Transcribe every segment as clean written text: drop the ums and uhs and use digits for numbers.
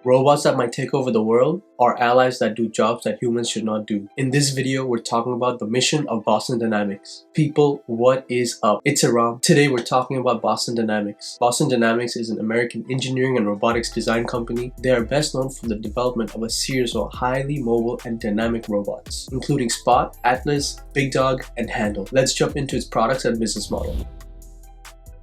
Robots that might take over the world, or allies that do jobs that humans should not do. In this video, we're talking about the mission of Boston Dynamics. People, what is up? It's Aram. Today, we're talking about Boston Dynamics. Boston Dynamics is an American engineering and robotics design company. They are best known for the development of a series of highly mobile and dynamic robots, including Spot, Atlas, Big Dog, and Handle. Let's jump into its products and business model.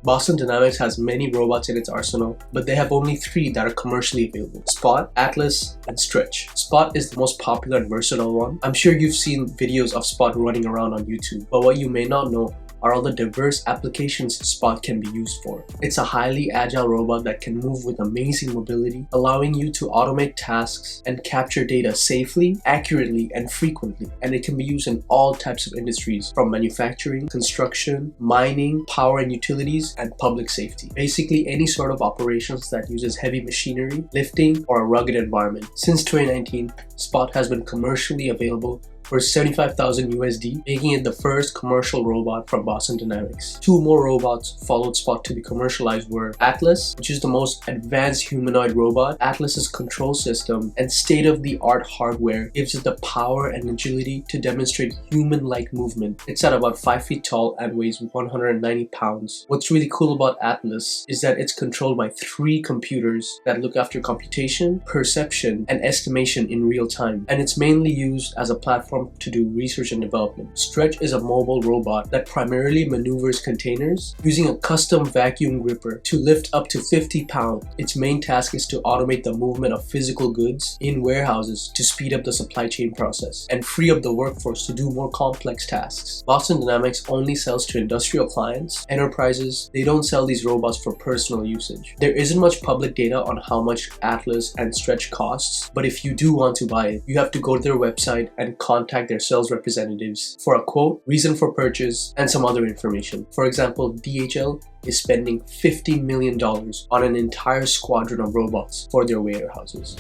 Boston Dynamics has many robots in its arsenal, but they have only 3 that are commercially available: Spot, Atlas, and Stretch. Spot is the most popular and versatile one. I'm sure you've seen videos of Spot running around on YouTube, but what you may not know are all the diverse applications Spot can be used for. It's a highly agile robot that can move with amazing mobility, allowing you to automate tasks and capture data safely, accurately, and frequently. And it can be used in all types of industries, from manufacturing, construction, mining, power and utilities, and public safety. Basically any sort of operations that uses heavy machinery, lifting, or a rugged environment. Since 2019, Spot has been commercially available for $75,000 USD, making it the first commercial robot from Boston Dynamics. 2 more robots followed Spot to be commercialized were Atlas, which is the most advanced humanoid robot. Atlas's control system and state-of-the-art hardware gives it the power and agility to demonstrate human-like movement. It's at about 5 feet tall and weighs 190 pounds. What's really cool about Atlas is that it's controlled by 3 computers that look after computation, perception, and estimation in real time, and it's mainly used as a platform to do research and development. Stretch is a mobile robot that primarily maneuvers containers using a custom vacuum gripper to lift up to 50 pounds. Its main task is to automate the movement of physical goods in warehouses to speed up the supply chain process and free up the workforce to do more complex tasks. Boston Dynamics only sells to industrial clients, enterprises. They don't sell these robots for personal usage. There isn't much public data on how much Atlas and Stretch costs, but if you do want to buy it, you have to go to their website and contact their sales representatives for a quote, reason for purchase, and some other information. For example, DHL is spending $50 million on an entire squadron of robots for their warehouses.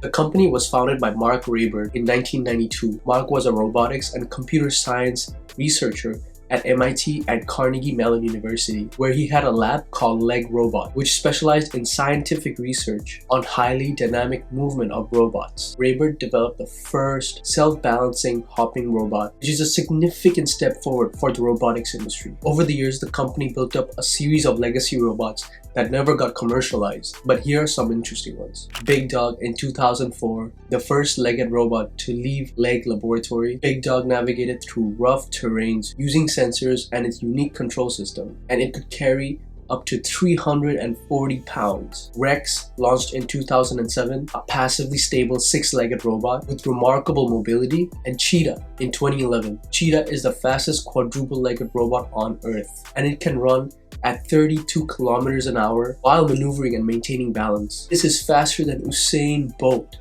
The company was founded by Mark Rayburn in 1992. Mark was a robotics and computer science researcher at MIT and Carnegie Mellon University, where he had a lab called Leg Robot, which specialized in scientific research on highly dynamic movement of robots. Rayburn developed the first self-balancing hopping robot, which is a significant step forward for the robotics industry. Over the years, the company built up a series of legacy robots that never got commercialized, but here are some interesting ones. Big Dog in 2004, the first legged robot to leave Leg Laboratory. Big Dog navigated through rough terrains using sensors and its unique control system, and it could carry up to 340 pounds. Rex launched in 2007, a passively stable 6-legged robot with remarkable mobility, and Cheetah in 2011. Cheetah is the fastest quadruple-legged robot on Earth, and it can run at 32 kilometers an hour while maneuvering and maintaining balance. This is faster than Usain Bolt.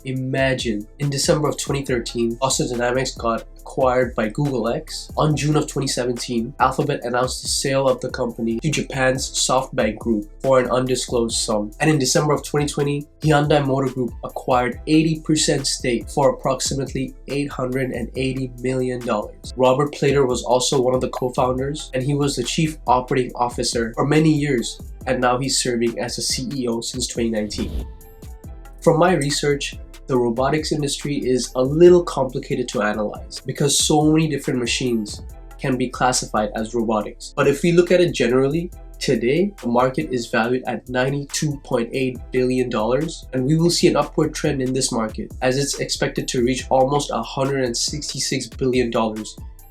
Imagine. In December of 2013, Boston Dynamics got acquired by Google X. On June of 2017, Alphabet announced the sale of the company to Japan's SoftBank Group for an undisclosed sum. And in December of 2020, Hyundai Motor Group acquired 80% stake for approximately $880 million. Robert Plater was also one of the co-founders, and he was the chief operating officer for many years, and now he's serving as the CEO since 2019. From my research, the robotics industry is a little complicated to analyze because so many different machines can be classified as robotics. But if we look at it generally, today the market is valued at $92.8 billion, and we will see an upward trend in this market as it's expected to reach almost $166 billion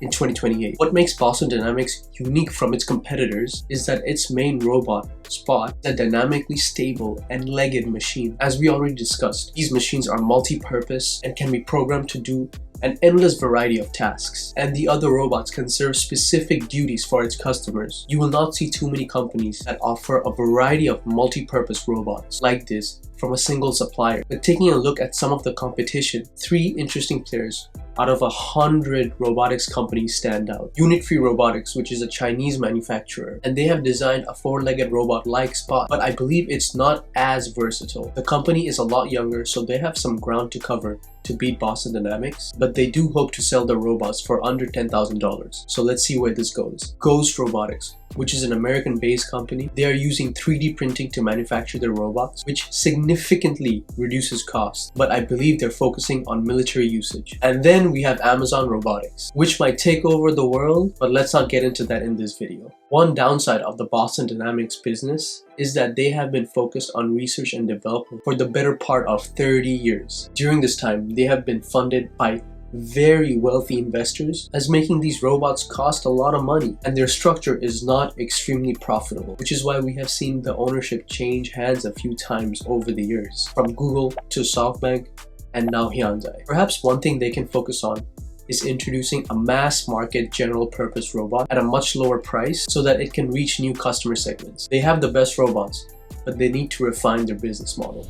in 2028. What makes Boston Dynamics unique from its competitors is that its main robot, Spot, is a dynamically stable and legged machine. As we already discussed, these machines are multi-purpose and can be programmed to do an endless variety of tasks, and the other robots can serve specific duties for its customers. You will not see too many companies that offer a variety of multi-purpose robots like this from a single supplier. But taking a look at some of the competition, 3 interesting players out of 100 robotics companies stand out. Unit Free Robotics, which is a Chinese manufacturer, and they have designed a 4-legged robot like Spot, but I believe it's not as versatile. The company is a lot younger, so they have some ground to cover to beat Boston Dynamics, but they do hope to sell their robots for under $10,000. So let's see where this goes. Ghost Robotics, which is an American-based company. They are using 3D printing to manufacture their robots, which significantly significantly reduces cost, but I believe they're focusing on military usage. And then we have Amazon Robotics, which might take over the world, but let's not get into that in this video. One downside of the Boston Dynamics business is that they have been focused on research and development for the better part of 30 years. During this time, they have been funded by very wealthy investors, as making these robots cost a lot of money, and their structure is not extremely profitable, which is why we have seen the ownership change hands a few times over the years, from Google to SoftBank and now Hyundai. Perhaps one thing they can focus on is introducing a mass market general purpose robot at a much lower price so that it can reach new customer segments. They have the best robots, but they need to refine their business model.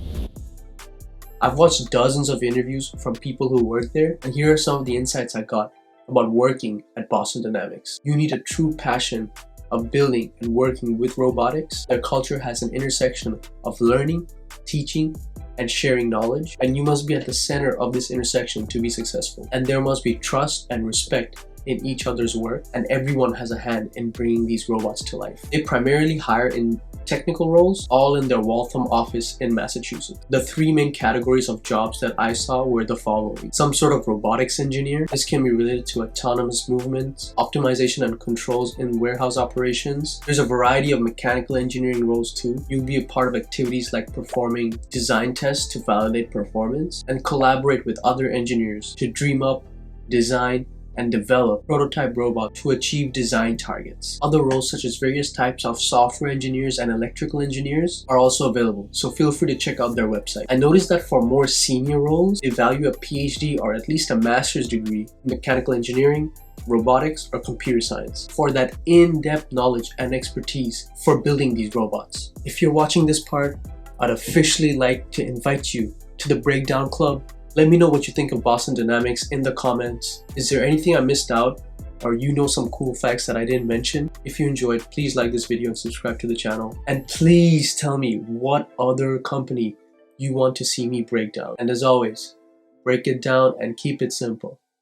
I've watched dozens of interviews from people who work there, and here are some of the insights I got about working at Boston Dynamics. You need a true passion of building and working with robotics. Their culture has an intersection of learning, teaching, and sharing knowledge, and you must be at the center of this intersection to be successful. And there must be trust and respect in each other's work, and everyone has a hand in bringing these robots to life. They primarily hire in technical roles, all in their Waltham office in Massachusetts. The three main categories of jobs that I saw were the following. Some sort of robotics engineer. This can be related to autonomous movements, optimization and controls in warehouse operations. There's a variety of mechanical engineering roles too. You'll be a part of activities like performing design tests to validate performance and collaborate with other engineers to dream up, design, and develop prototype robots to achieve design targets. Other roles such as various types of software engineers and electrical engineers are also available, so feel free to check out their website. I noticed that for more senior roles, they value a PhD or at least a master's degree in mechanical engineering, robotics, or computer science for that in-depth knowledge and expertise for building these robots. If you're watching this part, I'd officially like to invite you to the Breakdown Club. Let me know what you think of Boston Dynamics in the comments. Is there anything I missed out, or you know some cool facts that I didn't mention? If you enjoyed, please like this video and subscribe to the channel. And please tell me what other company you want to see me break down. And as always, break it down and keep it simple.